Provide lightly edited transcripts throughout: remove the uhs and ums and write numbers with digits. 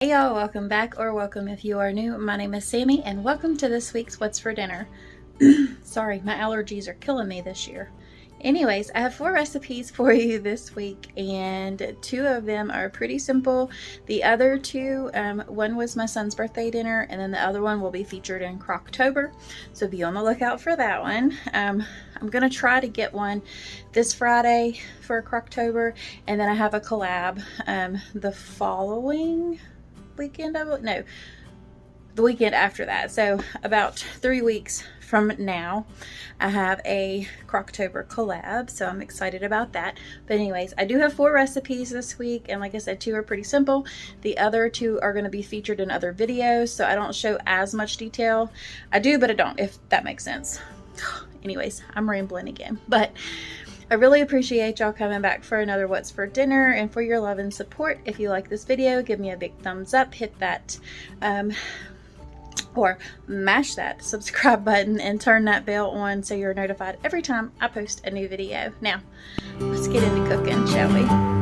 Hey y'all, welcome back, or welcome if you are new. My name is Sammy and welcome to this week's What's for Dinner. Sorry, my allergies are killing me this year. Anyways, I have 4 recipes for you this week and 2 of them are pretty simple. The other 2, one was my son's birthday dinner and then the other one will be featured in Croctober. So be on the lookout for that one. I'm going to try to get one this Friday for Croctober, and then I have a collab the following weekend the weekend after that. So about 3 weeks from now I have a Croctober collab, so I'm excited about that. But anyways, I do have 4 recipes this week, and like I said, 2 are pretty simple. The other 2 are going to be featured in other videos, so I don't show as much detail. I do, but I don't, if that makes sense. Anyways, I'm rambling again, but I really appreciate y'all coming back for another What's for Dinner and for your love and support. If you like this video, give me a big thumbs up, hit that or mash that subscribe button and turn that bell on so you're notified every time I post a new video. Now, let's get into cooking, shall we?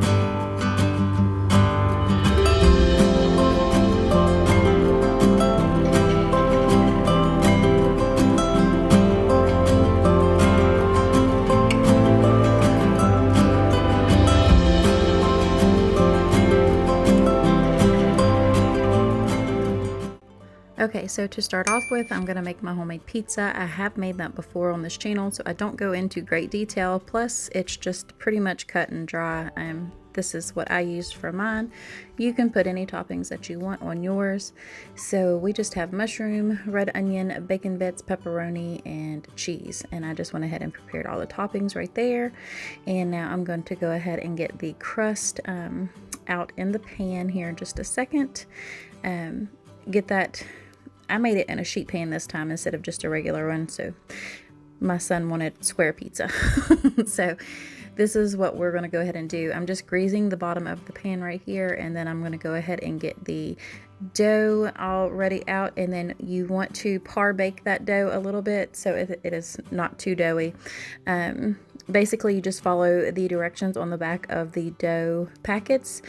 Okay, so to start off with, I'm going to make my homemade pizza. I have made that before on this channel, so I don't go into great detail. Plus, it's just pretty much cut and dry. This is what I used for mine. You can put any toppings that you want on yours. So we just have mushroom, red onion, bacon bits, pepperoni, and cheese. And I just went ahead and prepared all the toppings right there. And now I'm going to go ahead and get the crust out in the pan here in just a second. Get that. I made it in a sheet pan this time instead of just a regular one, so my son wanted square pizza. So this is what we're going to go ahead and do. I'm just greasing the bottom of the pan right here, and then I'm going to go ahead and get the dough already out. And then you want to par bake that dough a little bit so it is not too doughy. Basically, you just follow the directions on the back of the dough packets.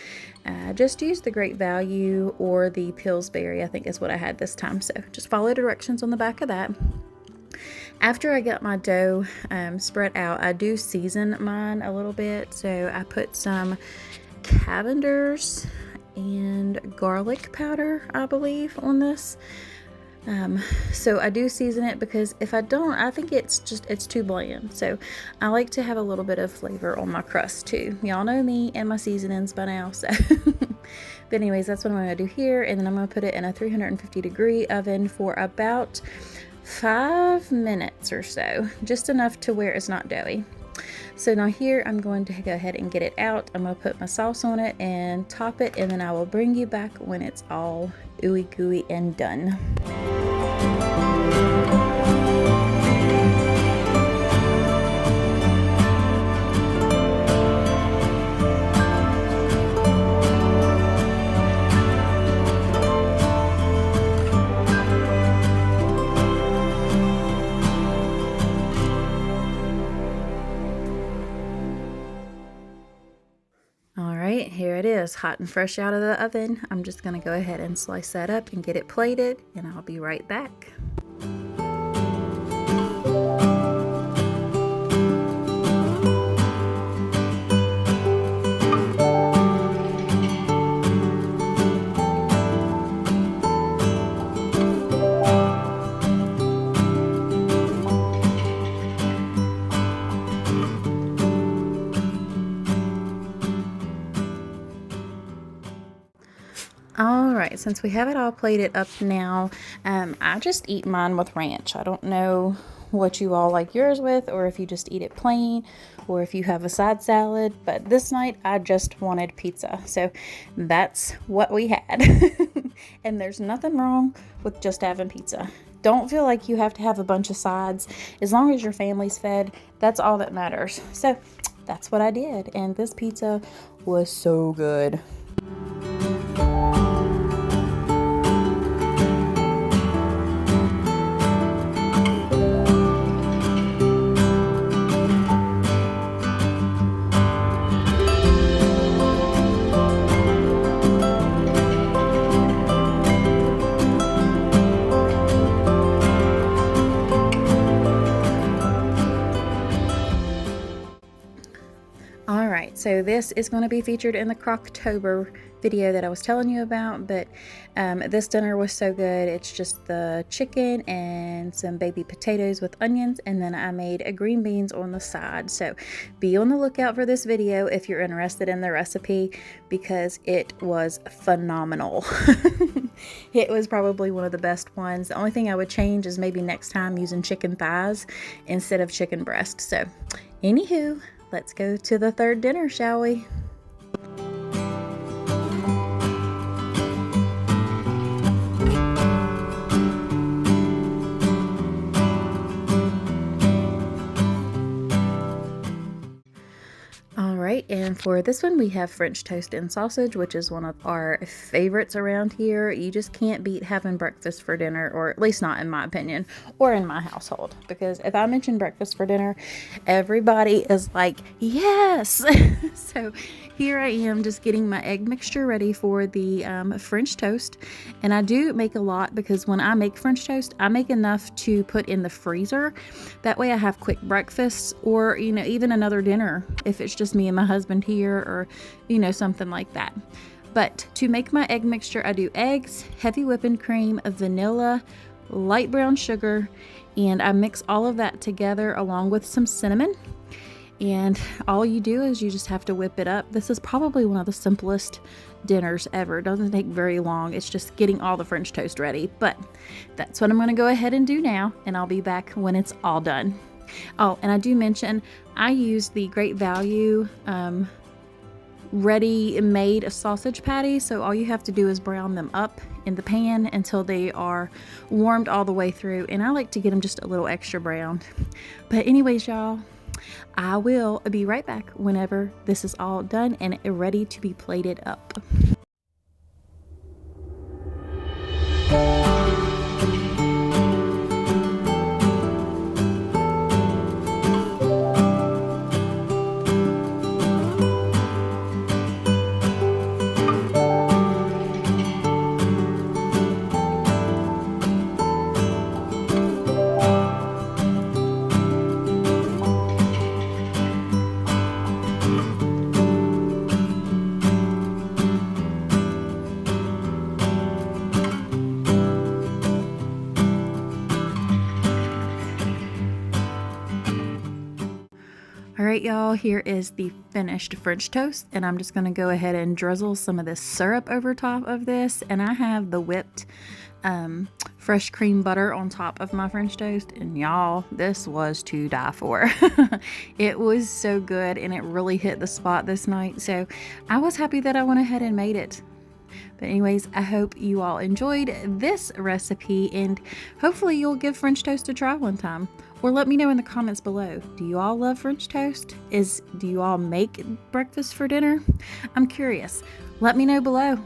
Just use the Great Value or the Pillsbury, I think is what I had this time. So just follow directions on the back of that. After I got my dough spread out, I do season mine a little bit. So I put some Cavender's and garlic powder, I believe, on this. So I do season it because if I don't, I think it's too bland. So I like to have a little bit of flavor on my crust too. Y'all know me and my seasonings by now. So but anyways, that's what I'm going to do here. And then I'm going to put it in a 350-degree oven for about 5 minutes or so, just enough to where it's not doughy. So now here I'm going to go ahead and get it out. I'm going to put my sauce on it and top it, and then I will bring you back when it's all ooey gooey and done. Alright, here it is, hot and fresh out of the oven. I'm just going to go ahead and slice that up and get it plated, and I'll be right back. Alright, since we have it all plated up now, I just eat mine with ranch. I don't know what you all like yours with, or if you just eat it plain, or if you have a side salad, but this night I just wanted pizza, so that's what we had. And there's nothing wrong with just having pizza. Don't feel like you have to have a bunch of sides. As long as your family's fed, that's all that matters. So that's what I did, and this pizza was so good. so this is going to be featured in the Croctober video that I was telling you about, but this dinner was so good. It's just the chicken and some baby potatoes with onions, and then I made a green beans on the side. So be on the lookout for this video if you're interested in the recipe, because it was phenomenal. It was probably one of the best ones. The only thing I would change is maybe next time using chicken thighs instead of chicken breast. So anywho, let's go to the third dinner, shall we? And for this one, we have French toast and sausage, which is one of our favorites around here. You just can't beat having breakfast for dinner, or at least not in my opinion, or in my household, because if I mention breakfast for dinner, everybody is like, yes. So here I am just getting my egg mixture ready for the French toast. And I do make a lot, because when I make French toast, I make enough to put in the freezer. That way I have quick breakfasts, or, you know, even another dinner if it's just me and my husband here, or, you know, something like that. But to make my egg mixture, I do eggs, heavy whipping cream, vanilla, light brown sugar, and I mix all of that together along with some cinnamon. And all you do is you just have to whip it up. This is probably one of the simplest dinners ever. It doesn't take very long. It's just getting all the French toast ready. But that's what I'm going to go ahead and do now, and I'll be back when it's all done. Oh, and I do mention I use the Great Value ready-made sausage patty. So all you have to do is brown them up in the pan until they are warmed all the way through. And I like to get them just a little extra browned. But anyways, y'all, I will be right back whenever this is all done and ready to be plated up. Alright y'all, here is the finished French toast, and I'm just going to go ahead and drizzle some of this syrup over top of this. And I have the whipped fresh cream butter on top of my French toast, and y'all, this was to die for. It was so good, and it really hit the spot this night, so I was happy that I went ahead and made it. But anyways, I hope you all enjoyed this recipe, and hopefully you'll give French toast a try one time. Or let me know in the comments below. Do you all love French toast? Do you all make breakfast for dinner? I'm curious. Let me know below.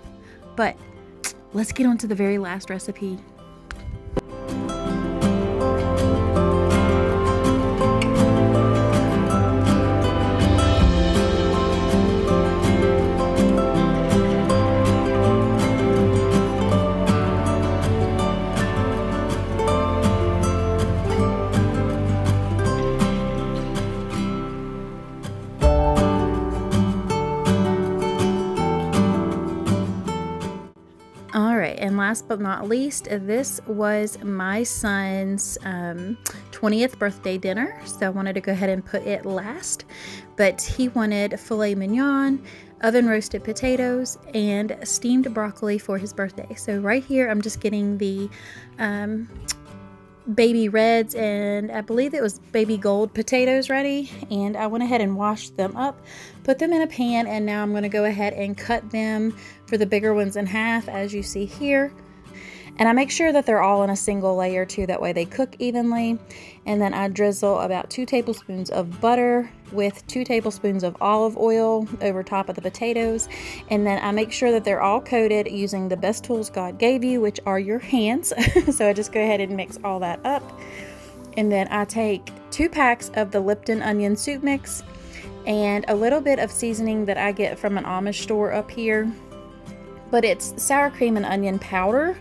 But let's get on to the very last recipe. And last but not least, this was my son's 20th birthday dinner, so I wanted to go ahead and put it last. But he wanted filet mignon, oven roasted potatoes, and steamed broccoli for his birthday. So right here I'm just getting the baby reds, and I believe it was baby gold potatoes ready, and I went ahead and washed them up, put them in a pan, and now I'm going to go ahead and cut them for the bigger ones in half, as you see here. And I make sure that they're all in a single layer too, that way they cook evenly. And then I drizzle about 2 tablespoons of butter with 2 tablespoons of olive oil over top of the potatoes. And then I make sure that they're all coated using the best tools God gave you, which are your hands. So I just go ahead and mix all that up. And then I take 2 packs of the Lipton onion soup mix and a little bit of seasoning that I get from an Amish store up here. But it's sour cream and onion powder.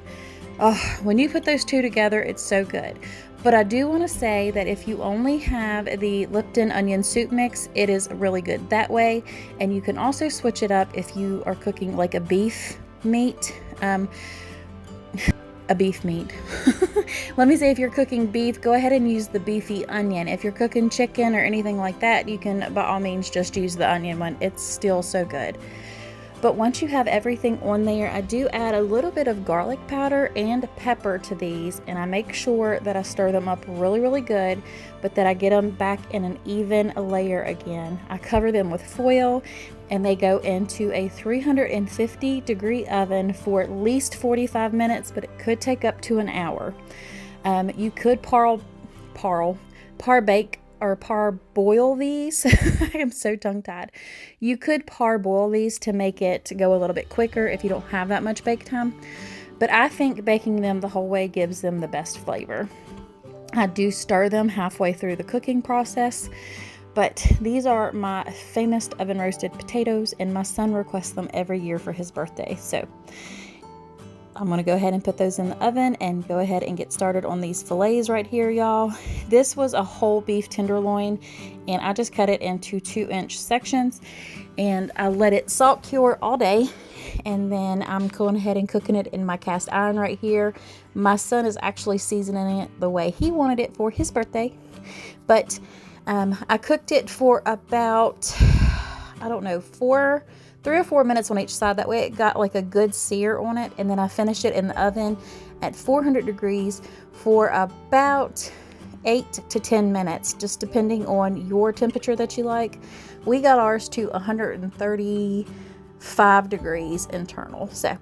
Oh, when you put those two together, it's so good. But I do want to say that if you only have the Lipton onion soup mix, it is really good that way. And you can also switch it up if you are cooking like a beef meat. A beef meat. Let me say, if you're cooking beef, go ahead and use the beefy onion. If you're cooking chicken or anything like that, you can by all means just use the onion one. It's still so good. But once you have everything on there, I do add a little bit of garlic powder and pepper to these, and I make sure that I stir them up really good, but that I get them back in an even layer again. I cover them with foil, and they go into a 350-degree oven for at least 45 minutes, but it could take up to an hour. You could par-bake or parboil these. I am so tongue-tied. You could parboil these to make it go a little bit quicker if you don't have that much bake time, but I think baking them the whole way gives them the best flavor. I do stir them halfway through the cooking process, but these are my famous oven roasted potatoes, and my son requests them every year for his birthday. So I'm going to go ahead and put those in the oven and go ahead and get started on these fillets right here, y'all. This was a whole beef tenderloin, and I just cut it into 2-inch sections, and I let it salt cure all day, and then I'm going ahead and cooking it in my cast iron right here. My son is actually seasoning it the way he wanted it for his birthday, but I cooked it for about, I don't know, 3 or 4 minutes on each side. That way it got like a good sear on it. And then I finished it in the oven at 400 degrees for about 8 to 10 minutes, just depending on your temperature that you like. We got ours to 135 degrees internal. So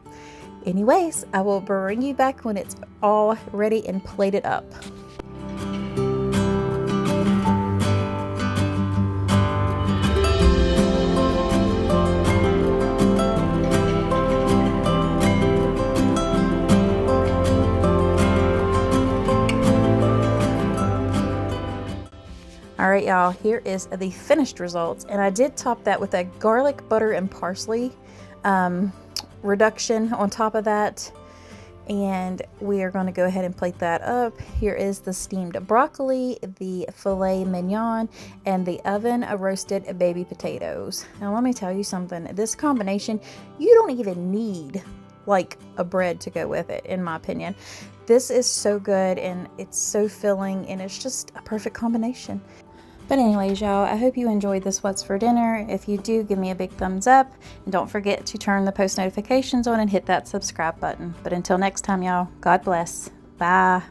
anyways, I will bring you back when it's all ready and plated up. All right, y'all, here is the finished results, and I did top that with a garlic, butter, and parsley reduction on top of that, and we are going to go ahead and plate that up. Here is the steamed broccoli, the filet mignon, and the oven roasted baby potatoes. Now let me tell you something, this combination, you don't even need like a bread to go with it, in my opinion. This is so good, and it's so filling, and it's just a perfect combination. But anyways, y'all, I hope you enjoyed this What's for Dinner. If you do, give me a big thumbs up, and don't forget to turn the post notifications on and hit that subscribe button. But until next time, y'all, God bless. Bye.